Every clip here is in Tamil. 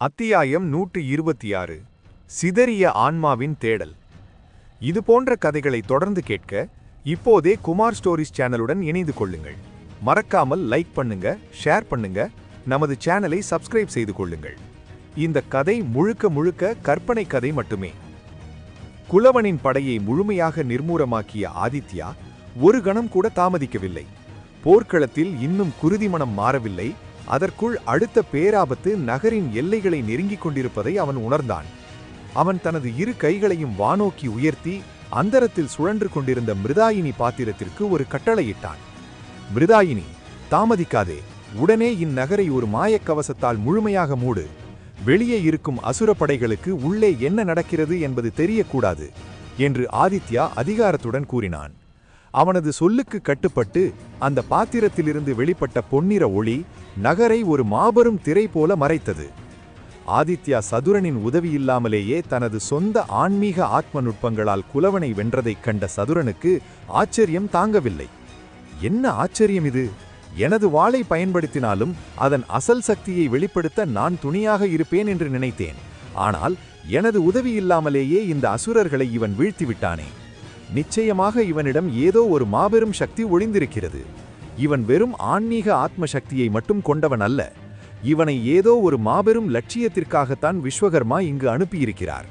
அத்தியாயம் 126 சிதறிய ஆன்மாவின் தேடல். இது போன்ற கதைகளை தொடர்ந்து கேட்க இப்போதே குமார் ஸ்டோரிஸ் சேனலுடன் இணைந்து கொள்ளுங்கள். மறக்காமல் லைக் பண்ணுங்க, ஷேர் பண்ணுங்க, நமது சேனலை சப்ஸ்கிரைப் செய்து கொள்ளுங்கள். இந்த கதை முழுக்க கற்பனை கதை மட்டுமே. குலவனின் படையை முழுமையாக நிர்மூலமாக்கிய ஆதித்யா ஒரு கணம் கூட தாமதிக்கவில்லை. போர்க்களத்தில் இன்னும் குருதிமனம் மாறவில்லை. அதற்குள் அடுத்த பேராபத்து நகரின் எல்லைகளை நெருங்கிக் கொண்டிருப்பதை அவன் உணர்ந்தான். அவன் தனது இரு கைகளையும் வானோக்கி உயர்த்தி அந்தரத்தில் சுழன்று கொண்டிருந்த மிருதாயினி பாத்திரத்திற்கு ஒரு கட்டளையிட்டான். மிருதாயினி, தாமதிக்காதே, உடனே இந்நகரை ஒரு மாயக்கவசத்தால் முழுமையாக மூடு. வெளியே இருக்கும் அசுரப்படைகளுக்கு உள்ளே என்ன நடக்கிறது என்பது தெரியக்கூடாது என்று ஆதித்யா அதிகாரத்துடன் கூறினான். அவனது சொல்லுக்கு கட்டுப்பட்டு அந்த பாத்திரத்திலிருந்து வெளிப்பட்ட பொன்னிற ஒளி நகரை ஒரு மாபெரும் திரை போல மறைத்தது. ஆதித்யா சதுரனின் உதவியில்லாமலேயே தனது சொந்த ஆன்மீக ஆத்ம நுட்பங்களால் குலவனை வென்றதைக் கண்ட சதுரனுக்கு ஆச்சரியம் தாங்கவில்லை. என்ன ஆச்சரியம் இது! எனது வாளை பயன்படுத்தினாலும் அதன் அசல் சக்தியை வெளிப்படுத்த நான் துணியாக இருப்பேன் என்று நினைத்தேன். ஆனால் எனது உதவியில்லாமலேயே இந்த அசுரர்களை இவன் வீழ்த்திவிட்டானே. நிச்சயமாக இவனிடம் ஏதோ ஒரு மாபெரும் சக்தி ஒளிந்திருக்கிறது. இவன் வெறும் ஆன்மீக ஆத்ம சக்தியை மட்டும் கொண்டவன் அல்ல. இவனை ஏதோ ஒரு மாபெரும் லட்சியத்திற்காகத்தான் விஸ்வகர்மா இங்கு அனுப்பியிருக்கிறார்.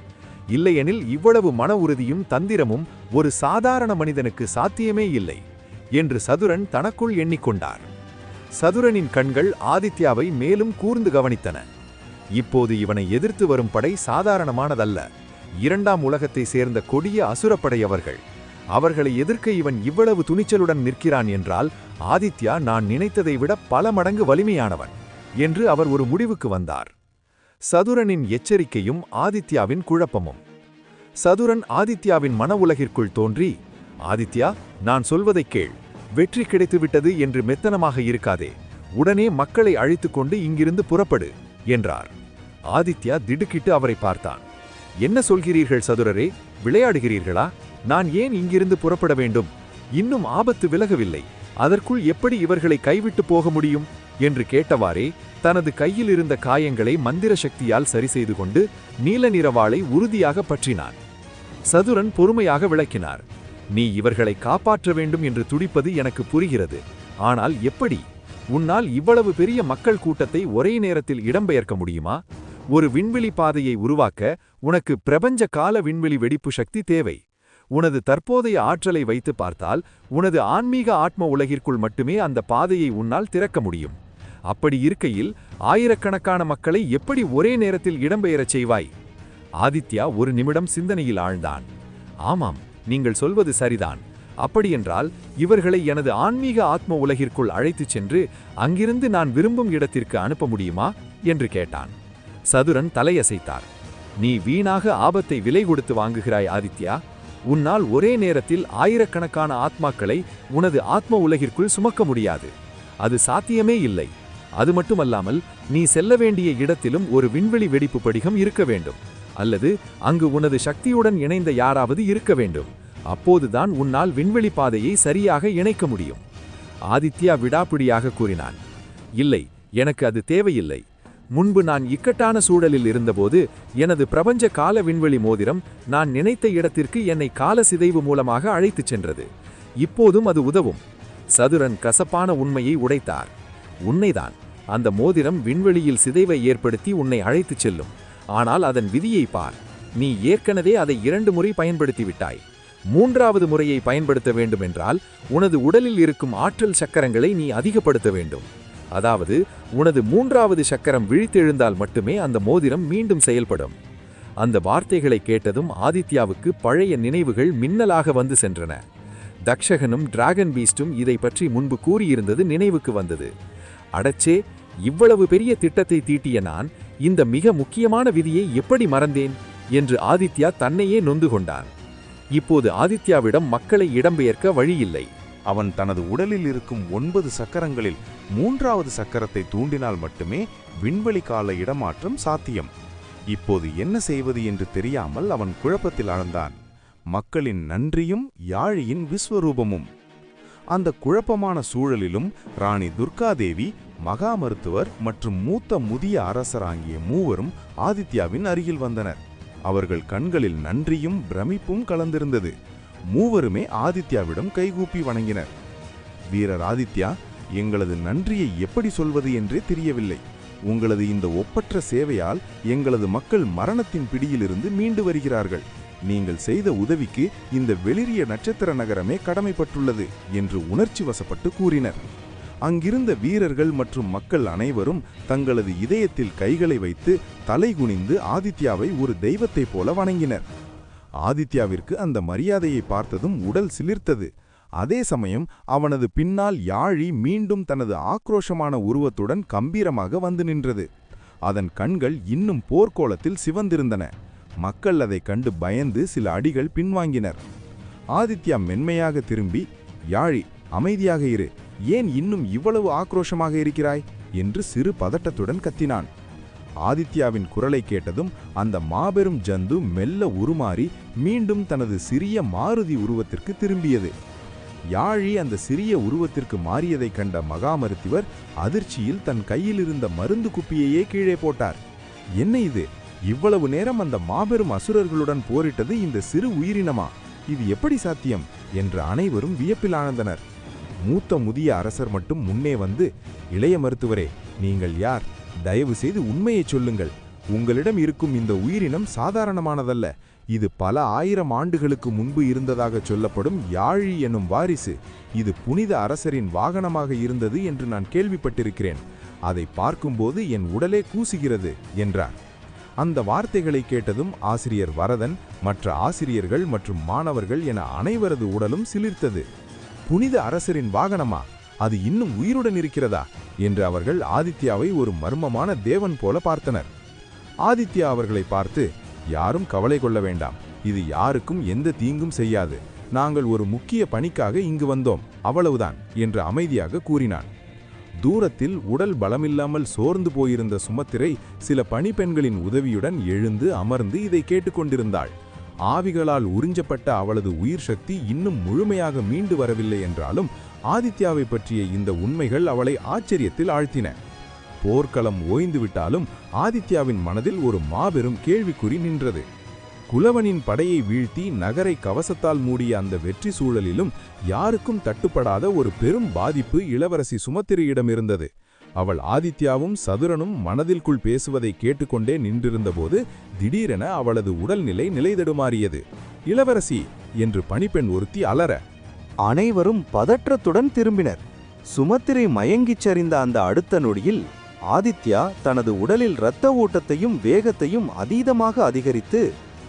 இல்லையெனில் இவ்வளவு மன உறுதியும் தந்திரமும் ஒரு சாதாரண மனிதனுக்கு சாத்தியமே இல்லை என்று சதுரன் தனக்குள் எண்ணிக்கொண்டார். சதுரனின் கண்கள் ஆதித்யாவை மேலும் கூர்ந்து கவனித்தன. இப்போது இவனை எதிர்த்து வரும் படை சாதாரணமானதல்ல. இரண்டாம் உலகத்தை சேர்ந்த கொடிய அசுரப்படையவர்கள். அவர்களை எதிர்க்க இவன் இவ்வளவு துணிச்சலுடன் நிற்கிறான் என்றால் ஆதித்யா நான் நினைத்ததை விட பல மடங்கு வலிமையானவன் என்று அவர் ஒரு முடிவுக்கு வந்தார். சதுரனின் எச்சரிக்கையும் ஆதித்யாவின் குழப்பமும். சதுரன் ஆதித்யாவின் மன உலகிற்குள் தோன்றி, ஆதித்யா, நான் சொல்வதைக் கேள். வெற்றி கிடைத்துவிட்டது என்று மெத்தனமாக இருக்காதே. உடனே மக்களை அழைத்துக் கொண்டு இங்கிருந்து புறப்படு என்றார். ஆதித்யா திடுக்கிட்டு அவரை பார்த்தான். என்ன சொல்கிறீர்கள் சதுரரே? விளையாடுகிறீர்களா? நான் ஏன் இங்கிருந்து புறப்பட வேண்டும்? இன்னும் ஆபத்து விலகவில்லை. அதற்குள் எப்படி இவர்களை கைவிட்டு போக முடியும் என்று கேட்டவாறே தனது கையில் இருந்த காயங்களை மந்திர சக்தியால் சரி செய்து கொண்டு நீல நிறவாளை உறுதியாக பற்றினான். சதுரன் பொறுமையாக விளக்கினார். நீ இவர்களை காப்பாற்ற வேண்டும் என்று துடிப்பது எனக்கு புரிகிறது. ஆனால் எப்படி? உன்னால் இவ்வளவு பெரிய மக்கள் கூட்டத்தை ஒரே நேரத்தில் இடம்பெயர்க்க முடியுமா? ஒரு விண்வெளி பாதையை உருவாக்க உனக்கு பிரபஞ்ச கால விண்வெளி வெடிப்பு சக்தி தேவை. உனது தற்போதைய ஆற்றலை வைத்து பார்த்தால் உனது ஆன்மீக ஆத்ம உலகிற்குள் மட்டுமே அந்த பாதையை உன்னால் திறக்க முடியும். அப்படி இருக்கையில் ஆயிரக்கணக்கான மக்களை எப்படி ஒரே நேரத்தில் இடம்பெயரச் செய்வாய்? ஆதித்யா ஒரு நிமிடம் சிந்தனையில் ஆழ்ந்தான். ஆமாம், நீங்கள் சொல்வது சரிதான். அப்படியென்றால் இவர்களை எனது ஆன்மீக ஆத்ம உலகிற்குள் அழைத்துச் சென்று அங்கிருந்து நான் விரும்பும் இடத்திற்கு அனுப்ப முடியுமா என்று கேட்டான். சதுரன் தலையசைத்தார். நீ வீணாக ஆபத்தை விலை கொடுத்து வாங்குகிறாய் ஆதித்யா. உன்னால் ஒரே நேரத்தில் ஆயிரக்கணக்கான ஆத்மாக்களை உனது ஆத்ம உலகிற்குள் சுமக்க முடியாது. அது சாத்தியமே இல்லை. அது மட்டுமல்லாமல் நீ செல்ல வேண்டிய இடத்திலும் ஒரு விண்வெளி வெடிப்பு படிகம் இருக்க வேண்டும். அல்லது அங்கு உனது சக்தியுடன் இணைந்த யாராவது இருக்க வேண்டும். அப்போதுதான் உன்னால் விண்வெளி பாதையை சரியாக இணைக்க முடியும். ஆதித்யா விடாப்பிடியாக கூறினான். இல்லை, எனக்கு அது தேவையில்லை. முன்பு நான் இக்கட்டான சூழலில் இருந்தபோது எனது பிரபஞ்ச கால விண்வெளி மோதிரம் நான் நினைத்த இடத்திற்கு என்னை கால சிதைவு மூலமாக அழைத்துச் சென்றது. இப்போதும் அது உதவும். சதுரன் கசப்பான உண்மையை உடைத்தார். உண்மைதான், அந்த மோதிரம் விண்வெளியில் சிதைவை ஏற்படுத்தி உன்னை அழைத்துச் செல்லும். ஆனால் அதன் விதியை பார். நீ ஏற்கனவே அதை 2 முறை பயன்படுத்திவிட்டாய். 3வது முறையை பயன்படுத்த வேண்டுமென்றால் உனது உடலில் இருக்கும் ஆற்றல் சக்கரங்களை நீ அதிகப்படுத்த வேண்டும். அதாவது உனது 3வது சக்கரம் விழித்தெழுந்தால் மட்டுமே அந்த மோதிரம் மீண்டும் செயல்படும். அந்த வார்த்தைகளை கேட்டதும் ஆதித்யாவுக்கு பழைய நினைவுகள் மின்னலாக வந்து சென்றன. தக்ஷகனும் டிராகன் பீஸ்டும் இதை பற்றி முன்பு கூறியிருந்தது நினைவுக்கு வந்தது. அடச்சே, இவ்வளவு பெரிய திட்டத்தை தீட்டிய நான் இந்த மிக முக்கியமான விதியை எப்படி மறந்தேன் என்று ஆதித்யா தன்னையே நொந்து கொண்டான். இப்போது ஆதித்யாவிடம் மக்களை இடம்பெயர்க்க வழியில்லை. அவன் தனது உடலில் இருக்கும் 9 சக்கரங்களில் 3வது சக்கரத்தை தூண்டினால் மட்டுமே விண்வெளி கால இடமாற்றம் சாத்தியம். இப்போது என்ன செய்வது என்று தெரியாமல் அவன் குழப்பத்தில் ஆழ்ந்தான். மக்களின் நன்றியும் யாழியின் விஸ்வரூபமும். அந்த குழப்பமான சூழலிலும் ராணி துர்காதேவி மகா மருத்துவர் மற்றும் மூத்த முதிய அரசர் ஆகிய மூவரும் ஆதித்யாவின் அருகில் வந்தனர். அவர்கள் கண்களில் நன்றியும் பிரமிப்பும் கலந்திருந்தது. மூவருமே ஆதித்யாவிடம் கைகூப்பி வணங்கினர். வீரர் ஆதித்யா, எங்களது நன்றியை எப்படி சொல்வது என்றே தெரியவில்லை. உங்களது இந்த ஒப்பற்ற சேவையால் எங்களது மக்கள் மரணத்தின் பிடியிலிருந்து மீண்டு வருகிறார்கள். நீங்கள் செய்த உதவிக்கு இந்த வெளிரிய நட்சத்திர நகரமே கடமைப்பட்டுள்ளது என்று உணர்ச்சி வசப்பட்டு கூறினர். அங்கிருந்த வீரர்கள் மற்றும் மக்கள் அனைவரும் தங்களது இதயத்தில் கைகளை வைத்து தலைகுனிந்து ஆதித்யாவை ஒரு தெய்வத்தைப் போல வணங்கினர். ஆதித்யாவிற்கு அந்த மரியாதையை பார்த்ததும் உடல் சிலிர்த்தது. அதே சமயம் அவனது பின்னால் யாழி மீண்டும் தனது ஆக்ரோஷமான உருவத்துடன் கம்பீரமாக வந்து நின்றது. அதன் கண்கள் இன்னும் போர்க்கோலத்தில் சிவந்திருந்தன. மக்கள் அதை கண்டு பயந்து சில அடிகள் பின்வாங்கினர். ஆதித்யா மென்மையாக திரும்பி, யாழி, அமைதியாக இரு, ஏன் இன்னும் இவ்வளவு ஆக்ரோஷமாக இருக்கிறாய் என்று சிறு பதட்டத்துடன் கத்தினான். ஆதித்யாவின் குரலை கேட்டதும் அந்த மாபெரும் ஜந்து மெல்ல உருமாறி மீண்டும் தனது சிறிய மாருதி உருவத்திற்கு திரும்பியது. யாழி அந்த சிறிய உருவத்திற்கு மாறியதை கண்ட மகா மருத்துவர் அதிர்ச்சியில் தன் கையில் இருந்த மருந்து குப்பியையே கீழே போட்டார். என்ன இது? இவ்வளவு நேரம் அந்த மாபெரும் அசுரர்களுடன் போரிட்டது இந்த சிறு உயிரினமா? இது எப்படி சாத்தியம் என்று அனைவரும் வியப்பில் ஆழ்ந்தனர். மூத்த முதிய அரசர் மட்டும் முன்னே வந்து, இளைய மருத்துவரே, நீங்கள் யார்? தயவு செய்து உண்மையை சொல்லுங்கள். உங்களிடம் இருக்கும் இந்த உயிரினம் சாதாரணமானதல்ல. இது பல ஆயிரம் ஆண்டுகளுக்கு முன்பு இருந்ததாக சொல்லப்படும் யாழி எனும் வாரிசு. இது புனித அரசரின் வாகனமாக இருந்தது என்று நான் கேள்விப்பட்டிருக்கிறேன். அதை பார்க்கும்போது என் உடலே கூசுகிறது என்றார். அந்த வார்த்தைகளை கேட்டதும் ஆசிரியர் வரதன், மற்ற ஆசிரியர்கள் மற்றும் மாணவர்கள் என அனைவரது உடலும் சிலிர்த்தது. புனித அரசரின் வாகனமா? அது இன்னும் உயிருடன் இருக்கிறதா என்று அவர்கள் ஆதித்யாவை ஒரு மர்மமான தேவன் போல பார்த்தனர். ஆதித்யா அவர்களை பார்த்து, யாரும் கவலை கொள்ள வேண்டாம், இது யாருக்கும் எந்த தீங்கும் செய்யாது. நாங்கள் ஒரு முக்கிய பணிக்காக இங்கு வந்தோம், அவ்வளவுதான் என்று அமைதியாக கூறினான். தூரத்தில் உடல் பலமில்லாமல் சோர்ந்து போயிருந்த சுமத்திரை சில பணிப்பெண்களின் உதவியுடன் எழுந்து அமர்ந்து இதை கேட்டுக்கொண்டிருந்தாள். ஆவிகளால் உறிஞ்சப்பட்ட அவளது உயிர் சக்தி இன்னும் முழுமையாக மீண்டு வரவில்லை என்றாலும் ஆதித்யாவை பற்றிய இந்த உண்மைகள் அவளை ஆச்சரியத்தில் ஆழ்த்தின. போர்க்களம் ஓய்ந்துவிட்டாலும் ஆதித்யாவின் மனதில் ஒரு மாபெரும் கேள்விக்குறி நின்றது. குலவனின் படையை வீழ்த்தி நகரை கவசத்தால் மூடிய அந்த வெற்றி சூழலிலும் யாருக்கும் தட்டுப்படாத ஒரு பெரும் பாதிப்பு இளவரசி சுமத்திரையிடம் இருந்தது. அவள் ஆதித்யாவும் சதுரனும் மனதிற்குள் பேசுவதை கேட்டுக்கொண்டே நின்றிருந்தபோது திடீரென அவளது உடல்நிலை நிலைதடுமாறியது. இளவரசி என்று பணிப்பெண் ஒருத்தி அலற, அனைவரும் பதற்றத்துடன் திரும்பினர். சுமத்திரை மயங்கிச் சரிந்த அந்த அடுத்த நொடியில் ஆதித்யா தனது உடலில் இரத்த ஓட்டத்தையும் வேகத்தையும் அதீதமாக அதிகரித்து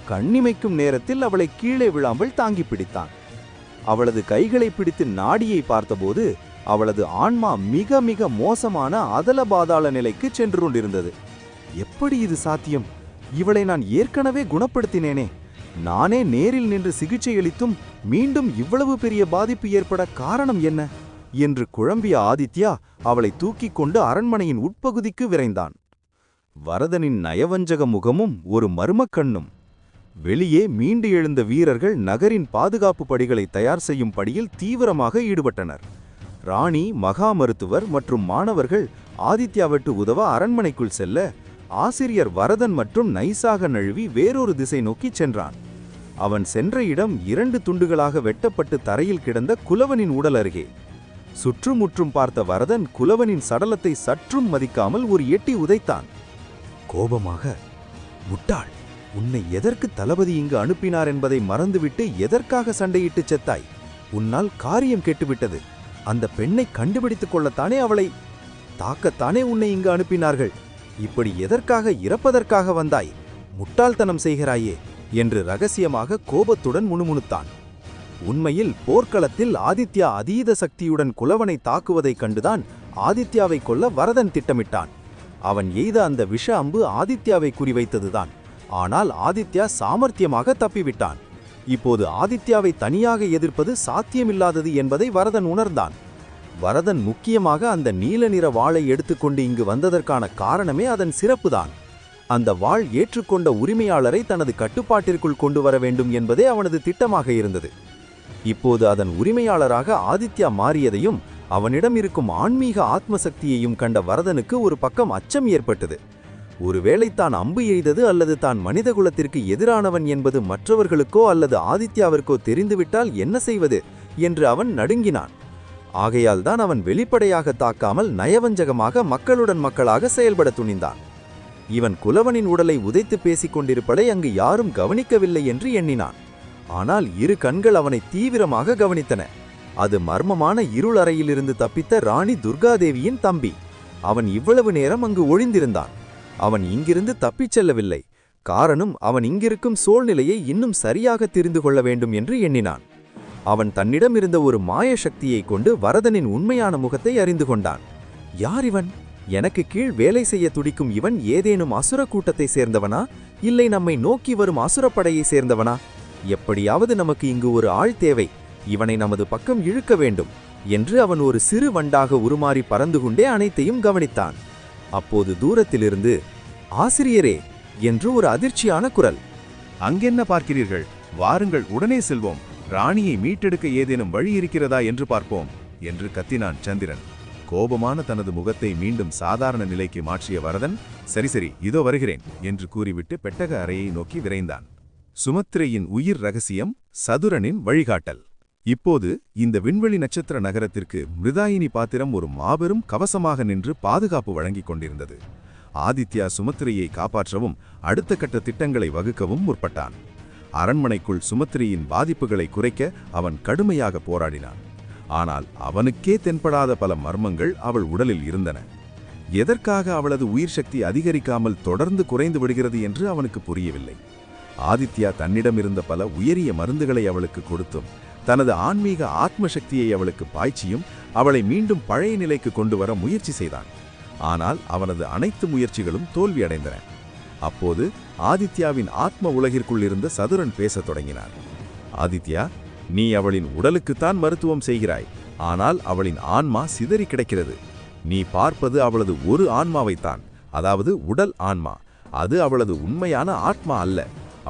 கண்ணிமைக்கும் நேரத்தில் அவளை கீழே விழாமல் தாங்கி பிடித்தான். அவளது கைகளை பிடித்து நாடியை பார்த்தபோது அவளது ஆன்மா மிக மிக மோசமான அதல பாதாள நிலைக்கு சென்று கொண்டிருந்தது. எப்படி இது சாத்தியம்? இவளை நான் ஏற்கனவே குணப்படுத்தினேனே. நானே நேரில் நின்று சிகிச்சையளித்தும் மீண்டும் இவ்வளவு பெரிய பாதிப்பு ஏற்பட காரணம் என்ன என்று குழம்பிய ஆதித்யா அவளை தூக்கிக் கொண்டு அரண்மனையின் உட்பகுதிக்கு விரைந்தான். வரதனின் நயவஞ்சக முகமும் ஒரு மர்மக்கண்ணும். வெளியே மீண்டு எழுந்த வீரர்கள் நகரின் பாதுகாப்பு படிகளை தயார் செய்யும் படியில் தீவிரமாக ஈடுபட்டனர். ராணி, மகா மருத்துவர் மற்றும் மாணவர்கள் ஆதித்யாவிற்கு உதவ அரண்மனைக்குள் செல்ல, ஆசிரியர் வரதன் மற்றும் நைசாக நழுவி வேறொரு திசை நோக்கி சென்றான். அவன் சென்ற இடம் 2 துண்டுகளாக வெட்டப்பட்டு தரையில் கிடந்த குலவனின் உடல் அருகே. சுற்றுமுற்றும் பார்த்த வரதன் குலவனின் சடலத்தை சற்றும் மதிக்காமல் ஒரு எட்டி உதைத்தான். கோபமாக, முட்டாள், உன்னை எதற்கு தளபதி இங்கு அனுப்பினார் என்பதை மறந்துவிட்டு எதற்காக சண்டையிட்டு செத்தாய்? உன்னால் காரியம் கெட்டுவிட்டது. அந்த பெண்ணை கண்டுபிடித்துக் கொள்ளத்தானே அவளை தாக்கத்தானே உன்னை இங்கு அனுப்பினார்கள். இப்படி எதற்காக இறப்பதற்காக வந்தாய்? முட்டாள்தனம் செய்கிறாயே என்று ரகசியமாக கோபத்துடன் முணுமுணுத்தான். உண்மையில் போர்க்களத்தில் ஆதித்யா அதீத சக்தியுடன் குலவனை தாக்குவதைக் கண்டுதான் ஆதித்யாவை கொல்ல வரதன் திட்டமிட்டான். அவன் எய்த அந்த விஷ அம்பு ஆதித்யாவை குறிவைத்ததுதான். ஆனால் ஆதித்யா சாமர்த்தியமாக தப்பிவிட்டான். இப்போது ஆதித்யாவை தனியாக எதிர்ப்பது சாத்தியமில்லாதது என்பதை வரதன் உணர்ந்தான். வரதன் முக்கியமாக அந்த நீல நிற வாளை எடுத்துக்கொண்டு இங்கு வந்ததற்கான காரணமே அதன் சிறப்புதான். அந்த வாள் ஏற்றுக்கொண்ட உரிமையாளரை தனது கட்டுப்பாட்டிற்குள் கொண்டு வர வேண்டும் என்பதே அவனது திட்டமாக இருந்தது. இப்போது அதன் உரிமையாளராக ஆதித்யா மாறியதையும் அவனிடம் இருக்கும் ஆன்மீக ஆத்மசக்தியையும் கண்ட வரதனுக்கு ஒரு பக்கம் அச்சம் ஏற்பட்டது. ஒருவேளை தான் அம்பு எய்தது அல்லது தான் மனிதகுலத்திற்கு எதிரானவன் என்பது மற்றவர்களுக்கோ அல்லது ஆதித்யாவிற்கோ தெரிந்துவிட்டால் என்ன செய்வது என்று அவன் நடுங்கினான். ஆகையால் தான் அவன் வெளிப்படையாக தாக்காமல் நயவஞ்சகமாக மக்களுடன் மக்களாக செயல்பட துணிந்தான். இவன் குலவனின் உடலை உதைத்து பேசிக் கொண்டிருப்பதை அங்கு யாரும் கவனிக்கவில்லை என்று எண்ணினான். ஆனால் இரு கண்கள் அவனை தீவிரமாக கவனித்தன. அது மர்மமான இருள் அறையிலிருந்து தப்பித்த ராணி துர்காதேவியின் தம்பி. அவன் இவ்வளவு நேரம் அங்கு ஒளிந்திருந்தான். அவன் இங்கிருந்து தப்பிச் செல்லவில்லை. காரணம், அவன் இங்கிருக்கும் சூழ்நிலையை இன்னும் சரியாக தெரிந்து கொள்ள வேண்டும் என்று எண்ணினான். அவன் தன்னிடம் இருந்த ஒரு மாய சக்தியை கொண்டு வரதனின் உண்மையான முகத்தை அறிந்து கொண்டான். யார் இவன்? எனக்கு கீழ் வேலை செய்ய துடிக்கும் இவன் ஏதேனும் அசுர கூட்டத்தை சேர்ந்தவனா, இல்லை நம்மை நோக்கி வரும் அசுரப்படையை சேர்ந்தவனா? எப்படியாவது நமக்கு இங்கு ஒரு ஆள் தேவை, இவனை நமது பக்கம் இழுக்க வேண்டும் என்று அவன் ஒரு சிறு வண்டாக உருமாறி பறந்து கொண்டே அனைத்தையும் கவனித்தான். அப்போது தூரத்திலிருந்து, ஆசிரியரே என்று ஒரு அதிர்ச்சியான குரல். அங்கென்ன பார்க்கிறீர்கள்? வாருங்கள், உடனே செல்வோம். ராணியை மீட்டெடுக்க ஏதேனும் வழி இருக்கிறதா என்று பார்ப்போம் என்று கத்தினான் சந்திரன். கோபமான தனது முகத்தை மீண்டும் சாதாரண நிலைக்கு மாற்றிய வரதன், சரி சரி, இதோ வருகிறேன் என்று கூறிவிட்டு பெட்டக அறையை நோக்கி விரைந்தான். சுமத்திரையின் உயிர் ரகசியம், சதுரனின் வழிகாட்டல். இப்போது இந்த விண்வெளி நட்சத்திர நகரத்திற்கு மிருதாயினி பாத்திரம் ஒரு மாபெரும் கவசமாக நின்று பாதுகாப்பு வழங்கிக் கொண்டிருந்தது. ஆதித்யா சுமத்திரையை காப்பாற்றவும் அடுத்த கட்ட திட்டங்களை வகுக்கவும் முற்பட்டான். அரண்மனைக்குள் சுமத்திரையின் பாதிப்புகளை குறைக்க அவன் கடுமையாக போராடினான். ஆனால் அவனுக்கே தென்படாத பல மர்மங்கள் அவள் உடலில் இருந்தன. எதற்காக அவளது உயிர் சக்தி அதிகரிக்காமல் தொடர்ந்து குறைந்து விடுகிறது என்று அவனுக்கு புரியவில்லை. ஆதித்யா தன்னிடமிருந்த பல உயரிய மருந்துகளை அவளுக்கு கொடுத்தும் தனது ஆன்மீக ஆத்மசக்தியை அவளுக்கு பாய்ச்சியும் அவளை மீண்டும் பழைய நிலைக்கு கொண்டு வர முயற்சி செய்தான். ஆனால் அவனது அனைத்து முயற்சிகளும் தோல்வியடைந்தன. அப்போது ஆதித்யாவின் ஆத்ம உலகிற்குள் இருந்த சதுரன் பேசத் தொடங்கினார். ஆதித்யா, நீ அவளின் உடலுக்குத்தான் மருத்துவம் செய்கிறாய், ஆனால் அவளின் ஆன்மா சிதறி கிடக்கிறது. நீ பார்ப்பது அவளது ஒரு ஆன்மாவைத்தான், அதாவது உடல் ஆன்மா. அது அவளது உண்மையான ஆத்மா அல்ல.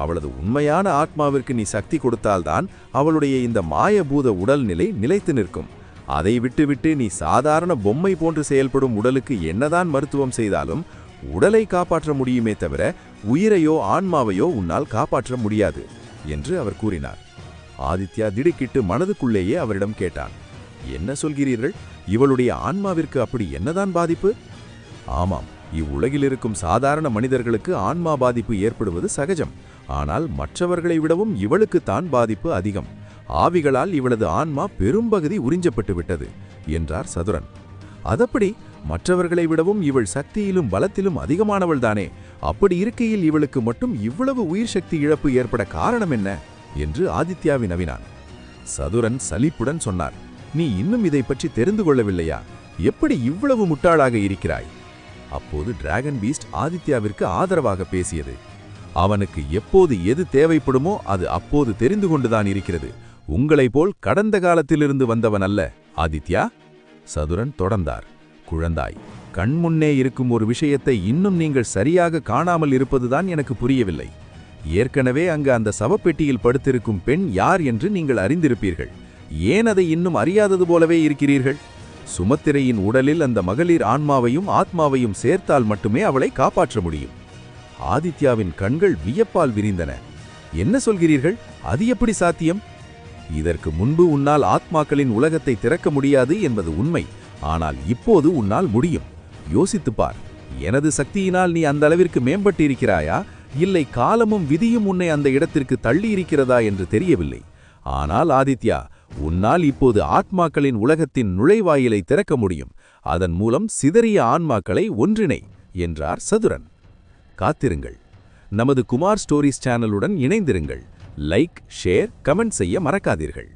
அவளது உண்மையான ஆத்மாவிற்கு நீ சக்தி கொடுத்தால்தான் அவளுடைய இந்த மாயபூத உடல்நிலை நிலைத்து நிற்கும். அதை விட்டுவிட்டு நீ சாதாரண பொம்மை போன்று செயல்படும் உடலுக்கு என்னதான் மருத்துவம் செய்தாலும் உடலை காப்பாற்ற முடியுமே தவிர உயிரையோ ஆன்மாவையோ உன்னால் காப்பாற்ற முடியாது என்று அவர் கூறினார். ஆதித்யா திடுக்கிட்டு மனதுக்குள்ளேயே அவரிடம் கேட்டான், என்ன சொல்கிறீர்கள்? இவளுடைய ஆன்மாவிற்கு அப்படி என்னதான் பாதிப்பு? ஆமாம், இவ்வுலகில் இருக்கும் சாதாரண மனிதர்களுக்கு ஆன்மா பாதிப்பு ஏற்படுவது சகஜம். ஆனால் மற்றவர்களை விடவும் இவளுக்குத்தான் பாதிப்பு அதிகம். ஆவிகளால் இவளது ஆன்மா பெரும்பகுதி உறிஞ்சப்பட்டு விட்டது என்றார் சதுரன். அதப்படி மற்றவர்களை விடவும் இவள் சக்தியிலும் பலத்திலும் அதிகமானவள்தானே. அப்படி இருக்கையில் இவளுக்கு மட்டும் இவ்வளவு உயிர் சக்தி இழப்பு ஏற்பட காரணம் என்ன என்று ஆதித்யா வினவினான். சதுரன் சலிப்புடன் சொன்னார், நீ இன்னும் இதை பற்றி தெரிந்து கொள்ளவில்லையா? எப்படி இவ்வளவு முட்டாளாக இருக்கிறாய்? அப்போது டிராகன் பீஸ்ட் ஆதித்யாவிற்கு ஆதரவாக பேசியது. அவனுக்கு எப்போது எது தேவைப்படுமோ அது அப்போது தெரிந்து கொண்டுதான் இருக்கிறது. உங்களைப் போல் கடந்த காலத்திலிருந்து வந்தவன் அல்ல ஆதித்யா. சதுரன் தொடர்ந்தார், குழந்தாய், கண்முன்னே இருக்கும் ஒரு விஷயத்தை இன்னும் நீங்கள் சரியாக காணாமல் இருப்பதுதான் எனக்கு புரியவில்லை. ஏற்கனவே அங்கு அந்த சவப்பெட்டியில் படுத்திருக்கும் பெண் யார் என்று நீங்கள் அறிந்திருப்பீர்கள். ஏன் அதை இன்னும் அறியாதது போலவே இருக்கிறீர்கள்? சுமத்திரையின் உடலில் அந்த மகளிர் ஆன்மாவையும் ஆத்மாவையும் சேர்த்தால் மட்டுமே அவளை காப்பாற்ற முடியும். ஆதித்யாவின் கண்கள் வியப்பால் விரிந்தன. என்ன சொல்கிறீர்கள்? அது எப்படி சாத்தியம்? இதற்கு முன்பு உன்னால் ஆத்மாக்களின் உலகத்தை திறக்க முடியாது என்பது உண்மை. ஆனால் இப்போது உன்னால் முடியும். யோசித்துப் பார். எனது சக்தியினால் நீ அந்த அளவிற்கு மேம்பட்டு இருக்கிறாயா, இல்லை காலமும் விதியும் உன்னை அந்த இடத்திற்கு தள்ளி இருக்கிறதா என்று தெரியவில்லை. ஆனால் ஆதித்யா, உன்னால் இப்போது ஆத்மாக்களின் உலகத்தின் நுழைவாயிலை திறக்க முடியும். அதன் மூலம் சிதறிய ஆன்மாக்களை ஒன்றிணை என்றார் சதுரன். காத்திருங்கள். நமது குமார் ஸ்டோரிஸ் சேனலுடன் இணைந்திருங்கள். லைக், ஷேர், கமெண்ட் செய்ய மறக்காதீர்கள்.